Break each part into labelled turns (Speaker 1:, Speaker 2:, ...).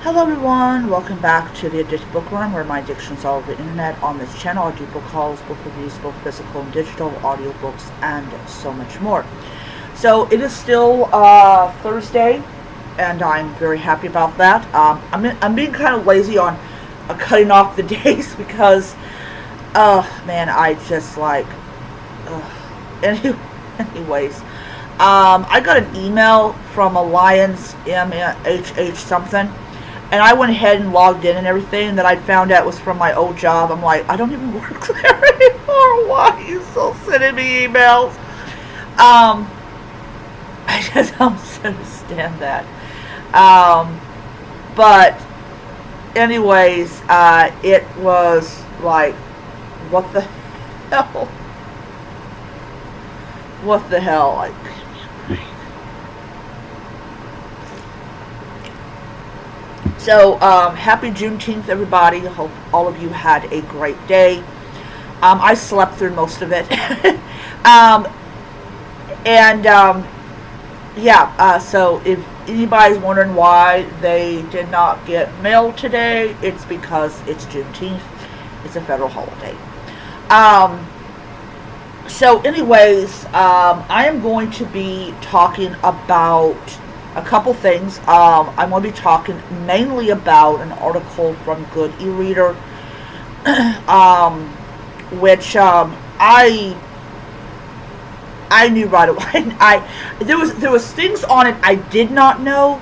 Speaker 1: Hello everyone, welcome back to the Addicted Bookworm, where my addiction is all over the internet. On this channel I do book hauls, book reviews, both physical and digital, audiobooks, and so much more. So it is still Thursday, and I'm very happy about that. I'm being kind of lazy on cutting off the days because, man, I just like, anyways. I got an email from Alliance MHH something, and I went ahead and logged in and everything, and then I found out it was from my old job. I'm like, I don't even work there anymore. Why are you still sending me emails? I just don't understand that. But anyways, it was like, what the hell? What the hell? Like, so, happy Juneteenth, everybody. I hope all of you had a great day. I slept through most of it. um, and, yeah, so if anybody's wondering why they did not get mail today, it's because it's Juneteenth. It's a federal holiday. So anyways, I am going to be talking about a couple things. I'm going to be talking mainly about an article from Good e-reader, which I knew right away. There was things on it I did not know,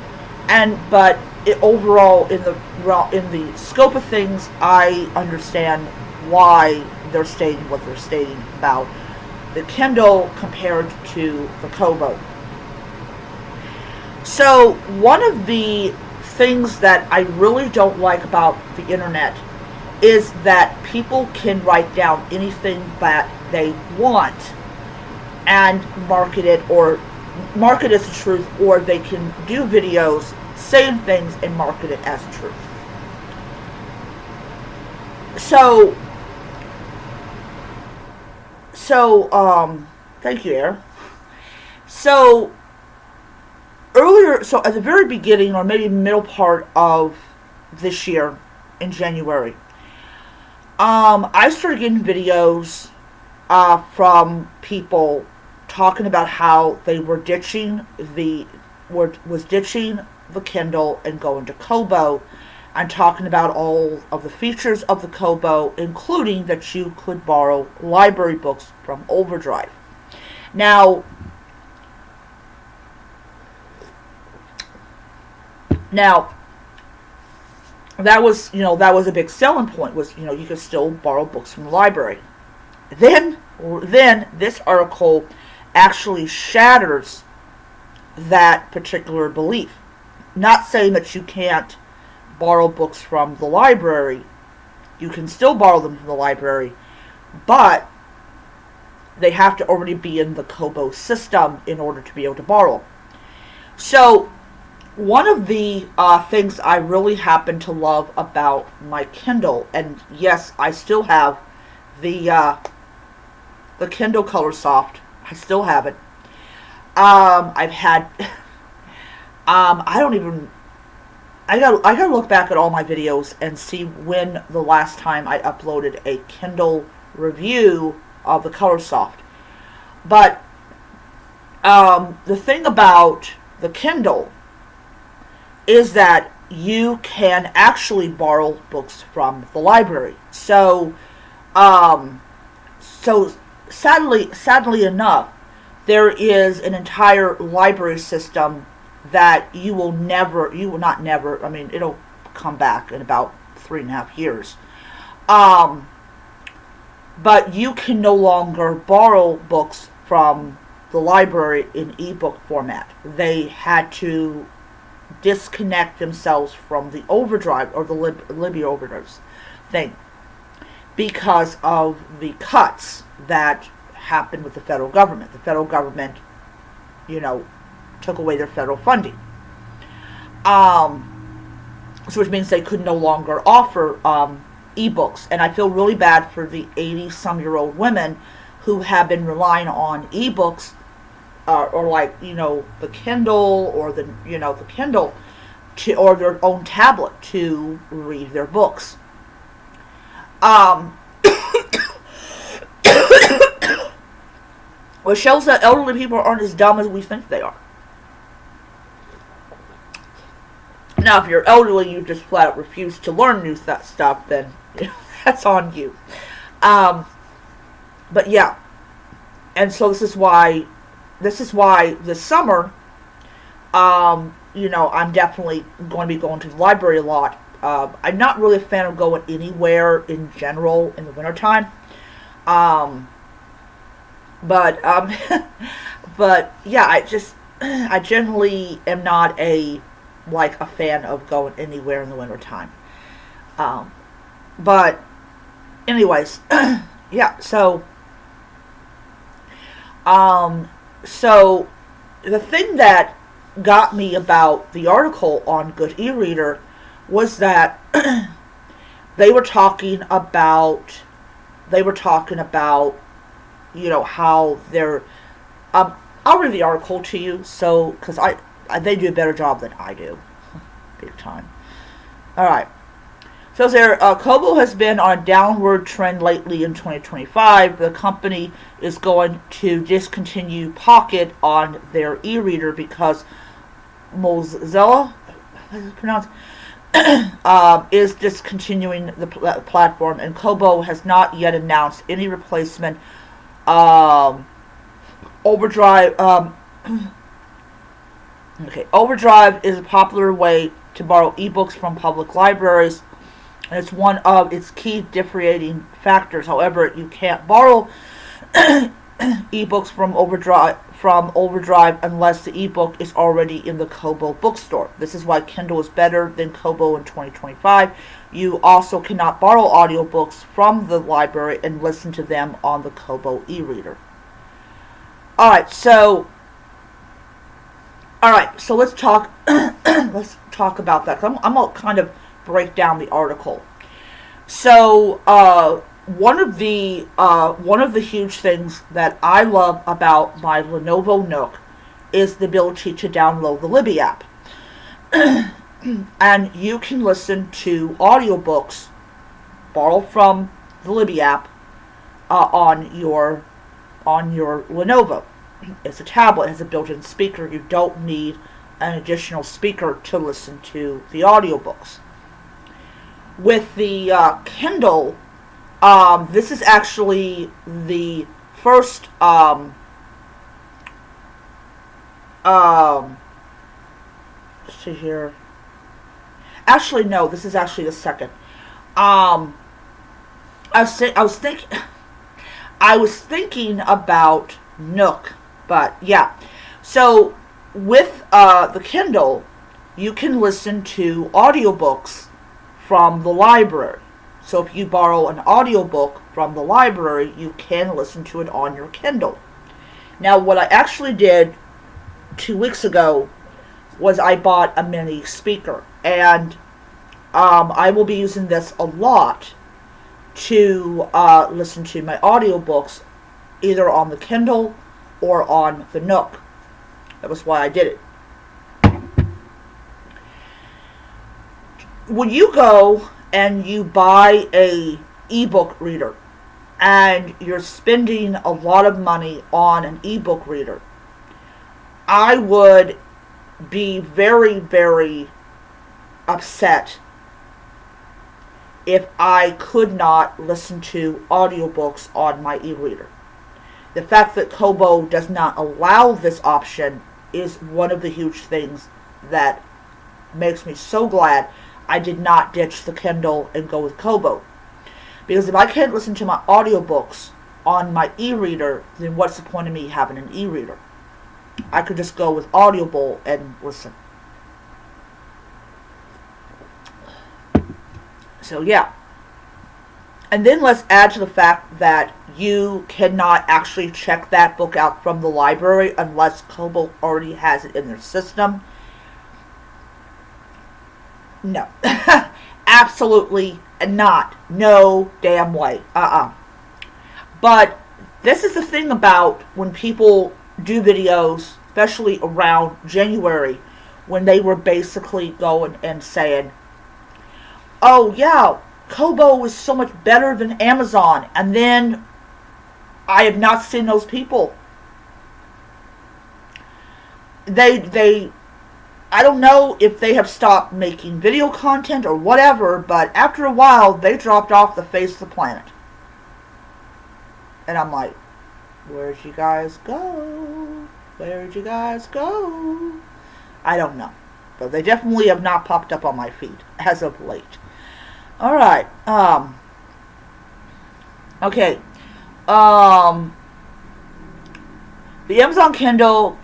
Speaker 1: but overall in the scope of things, I understand why they're stating what they're stating about the Kindle compared to the Kobo. So one of the things that I really don't like about the internet is that people can write down anything that they want and market it as the truth, or they can do videos saying things and market it as truth. So thank you, Air. So at the very beginning, or maybe middle part of this year, in January, I started getting videos from people talking about how they were ditching the Kindle and going to Kobo, and talking about all of the features of the Kobo, including that you could borrow library books from Overdrive. Now, that was a big selling point, was, you could still borrow books from the library. Then this article actually shatters that particular belief. Not saying that you can't borrow books from the library. You can still borrow them from the library, but they have to already be in the Kobo system in order to be able to borrow. So one of the things I really happen to love about my Kindle, and yes, I still have the Kindle Color Soft. I still have it. I've had I gotta look back at all my videos and see when the last time I uploaded a Kindle review of the Color Soft. But the thing about the Kindle is that you can actually borrow books from the library. So sadly enough, there is an entire library system that it'll come back in about 3.5 years. But you can no longer borrow books from the library in ebook format. They had to disconnect themselves from the Overdrive, or the Libby Overdrive thing, because of the cuts that happened with the federal government. The federal government, took away their federal funding. So which means they could no longer offer ebooks. And I feel really bad for the 80-some-year-old women who have been relying on ebooks, or the Kindle, or the Kindle, or their own tablet to read their books. Um, which shows that elderly people aren't as dumb as we think they are. Now, if you're elderly, you just flat out refuse to learn new stuff, then that's on you. But yeah, and so this is why this summer, I'm definitely going to be going to the library a lot. I'm not really a fan of going anywhere in general in the wintertime. But but yeah, I generally am not a fan of going anywhere in the wintertime. But anyways, yeah, so the thing that got me about the article on Good e-Reader was that they were talking about how they're I'll read the article to you, so because they do a better job than I do, big time. All right. So there, Kobo has been on a downward trend lately in 2025. The company is going to discontinue Pocket on their e-reader because Mozilla, is discontinuing the platform, and Kobo has not yet announced any replacement. Overdrive. Overdrive is a popular way to borrow ebooks from public libraries, and it's one of its key differentiating factors. However, you can't borrow ebooks from Overdrive unless the ebook is already in the Kobo bookstore. This is why Kindle is better than Kobo in 2025. You also cannot borrow audiobooks from the library and listen to them on the Kobo e-reader. Alright, so let's talk about that. I'm going to kind of break down the article. So, one of the huge things that I love about my Lenovo Nook is the ability to download the Libby app. And you can listen to audiobooks borrowed from the Libby app on your Lenovo. It's a tablet, it has a built-in speaker. You don't need an additional speaker to listen to the audiobooks. With the Kindle, this is actually the first let's see here. Actually, no, this is actually the second. I was thinking about Nook, but yeah. So with the Kindle, you can listen to audiobooks from the library. So if you borrow an audiobook from the library, you can listen to it on your Kindle. Now, what I actually did 2 weeks ago was I bought a mini speaker, and I will be using this a lot to listen to my audiobooks either on the Kindle or on the Nook. That was why I did it. When you go and you buy a ebook reader and you're spending a lot of money on an ebook reader, I would be very, very upset if I could not listen to audiobooks on my e-reader. The fact that Kobo does not allow this option is one of the huge things that makes me so glad I did not ditch the Kindle and go with Kobo. Because if I can't listen to my audiobooks on my e-reader, then what's the point of me having an e-reader? I could just go with Audible and listen. So yeah. And then let's add to the fact that you cannot actually check that book out from the library unless Kobo already has it in their system. No. Absolutely not. No damn way. But this is the thing about when people do videos, especially around January, when they were basically going and saying, oh yeah, Kobo is so much better than Amazon. And then I have not seen those people. They I don't know if they have stopped making video content or whatever, but after a while they dropped off the face of the planet. And I'm like, where'd you guys go? Where'd you guys go? I don't know. But they definitely have not popped up on my feed as of late. Alright. Okay. The Amazon Kindle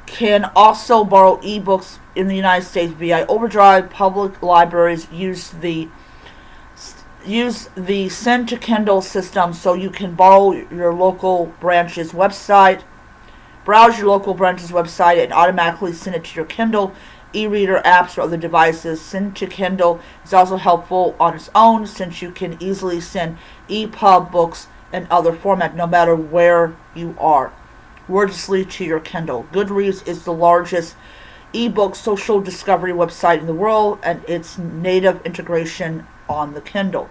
Speaker 1: can also borrow ebooks in the United States via Overdrive. Public libraries use the Send to Kindle system, so you can borrow your local branch's website, browse your local branch's website, and automatically send it to your Kindle e-reader apps or other devices. Send to Kindle is also helpful on its own, since you can easily send EPUB books and other format no matter where you are wordlessly to your Kindle. Goodreads is the largest ebook social discovery website in the world, and its native integration on the Kindle.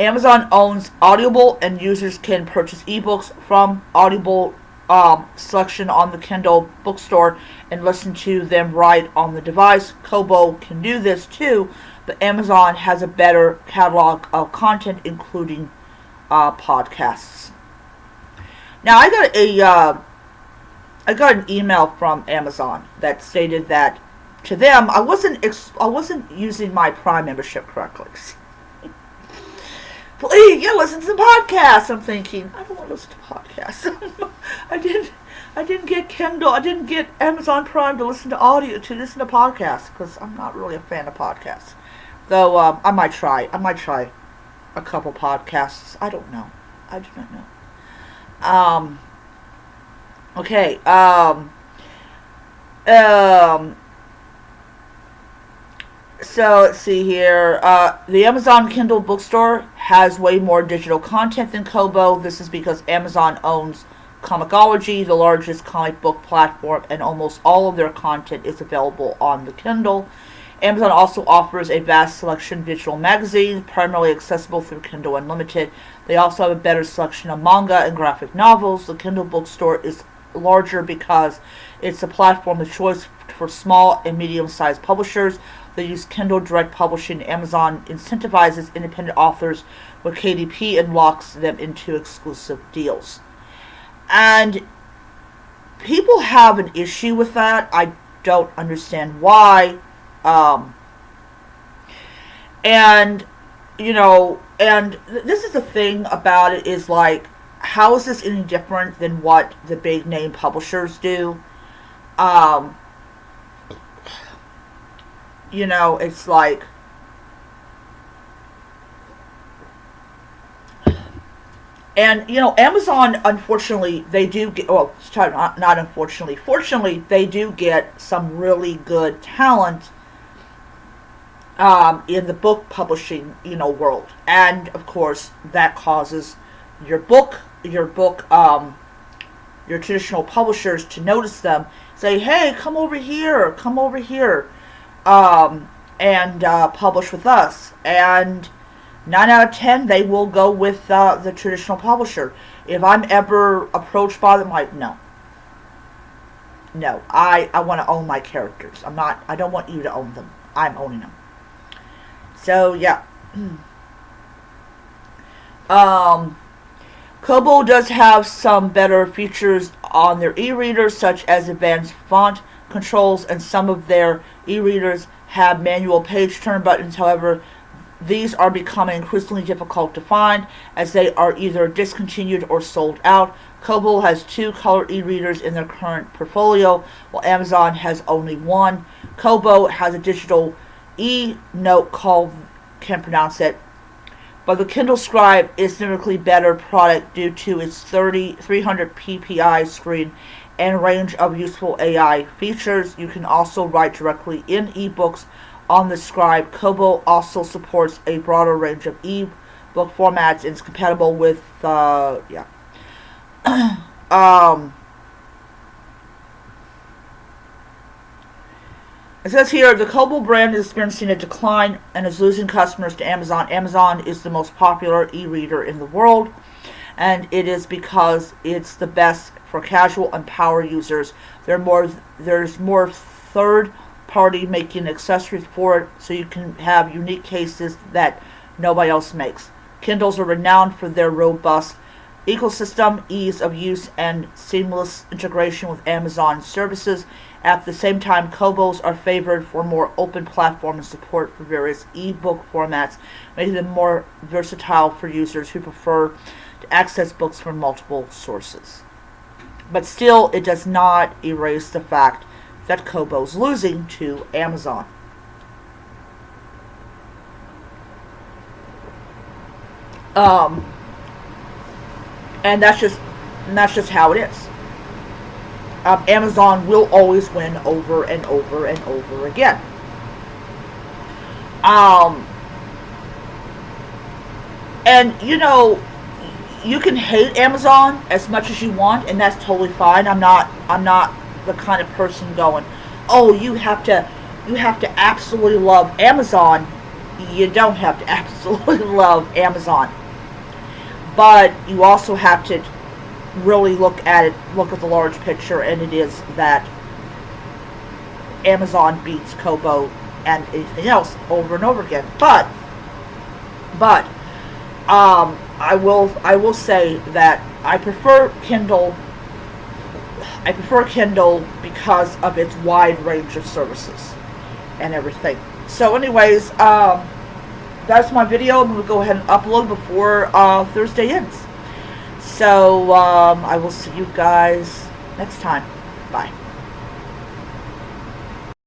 Speaker 1: Amazon owns Audible, and users can purchase ebooks from Audible selection on the Kindle bookstore and listen to them right on the device. Kobo can do this too, but Amazon has a better catalog of content, including podcasts. Now, I got an email from Amazon that stated that to them I wasn't using my Prime membership correctly. Please, yeah, listen to the podcast. I'm thinking, I don't want to listen to podcasts. I didn't get Kindle. I didn't get Amazon Prime to listen to podcasts, because I'm not really a fan of podcasts. Though I might try a couple podcasts. I don't know. I do not know. Okay. So let's see here. The Amazon Kindle bookstore has way more digital content than Kobo. This is because Amazon owns Comixology, the largest comic book platform, and almost all of their content is available on the Kindle. Amazon also offers a vast selection of digital magazines, primarily accessible through Kindle Unlimited. They also have a better selection of manga and graphic novels. The Kindle bookstore is larger because it's a platform of choice for small and medium-sized publishers. They use Kindle Direct Publishing. Amazon incentivizes independent authors with KDP and locks them into exclusive deals. And people have an issue with that. I don't understand why. And this is the thing about it, is like, how is this any different than what the big name publishers do? It's like, and Amazon, unfortunately, they do get, not unfortunately, fortunately, they do get some really good talent in the book publishing world. And of course that causes your traditional publishers to notice them, say, hey, come over here, and publish with us. And 9 out of 10, they will go with the traditional publisher. If I'm ever approached by them, like, no, I want to own my characters. I don't want you to own them. I'm owning them. So yeah. Kobo does have some better features on their e-readers, such as advanced font controls, and some of their e-readers have manual page turn buttons. However, these are becoming increasingly difficult to find, as they are either discontinued or sold out. Kobo has 2 color e-readers in their current portfolio, while Amazon has only 1. Kobo has a digital e-note called, can't pronounce it, but the Kindle Scribe is a significantly better product due to its 300 ppi screen and range of useful AI features. You can also write directly in ebooks on the Scribe. Kobo also supports a broader range of book formats, and it's compatible with, yeah. um, It says here, the Kobo brand is experiencing a decline and is losing customers to Amazon. Amazon is the most popular e-reader in the world, and it is because it's the best for casual and power users. There's more third party making accessories for it, so you can have unique cases that nobody else makes. Kindles are renowned for their robust ecosystem, ease of use, and seamless integration with Amazon services. At the same time, Kobos are favored for more open platform and support for various e-book formats, making them more versatile for users who prefer to access books from multiple sources. But still, it does not erase the fact that Kobo's losing to Amazon. Um, and that's just how it is. Amazon will always win over and over and over again. And you can hate Amazon as much as you want, and that's totally fine. I'm not the kind of person going, oh, you have to absolutely love Amazon. You don't have to absolutely love Amazon, but you also have to really look at the large picture, and it is that Amazon beats Kobo and anything else over and over again. But I will say that I prefer Kindle. I prefer Kindle because of its wide range of services and everything. So anyways, that's my video. I'm going to go ahead and upload before Thursday ends. So I will see you guys next time. Bye.